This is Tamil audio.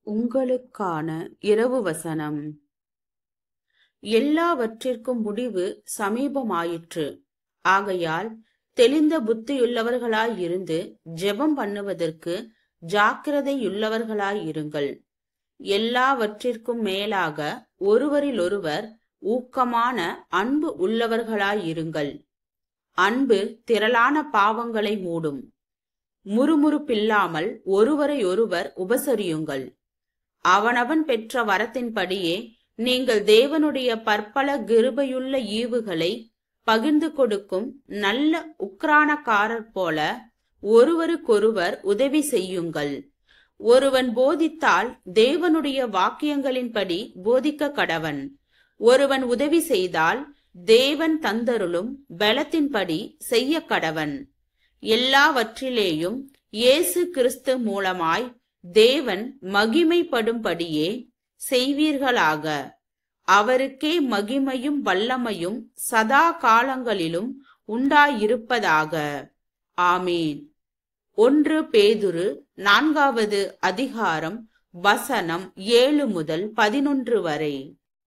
உங்களுக்கான இரவு வசனம். எல்லாவற்றிற்கும் முடிவு சமீபமாயிற்று. ஆகையால் தெளிந்த புத்தியுள்ளவர்களாயிருந்து ஜெபம் பண்ணுவதற்கு ஜாக்கிரதையுள்ளவர்களாயிருங்கள். எல்லாவற்றிற்கும் மேலாக ஒருவரிலொருவர் ஊக்கமான அன்பு உள்ளவர்களாயிருங்கள். அன்பு திரளான பாவங்களை மூடும். முறுமுறுப்பில்லாமல் ஒருவரையொருவர் உபசரியுங்கள். அவனவன் பெற்ற வரத்தின்படியே நீங்கள் தேவனுடைய பற்பல கிருபையுள்ள ஈவுகளை பகிர்ந்து கொடுக்கும் நல்ல உக்ரானக்காரர் போல ஒருவருக்கொருவர் உதவி செய்யுங்கள். ஒருவன் போதித்தால் தேவனுடைய வாக்கியங்களின்படி போதிக்க கடவன். ஒருவன் உதவி செய்தால் தேவன் தந்தருளும் பலத்தின்படி செய்ய கடவன். எல்லாவற்றிலேயும் இயேசு கிறிஸ்து மூலமாய் தேவன் மகிமைப்படும்படியே செய்வீர்களாக. அவருக்கே மகிமையும் வல்லமையும் சதா காலங்களிலும் உண்டாயிருப்பதாக. ஆமீன். 1 பேதுரு 4வது அதிகாரம் வசனம் 7 முதல் 11 வரை.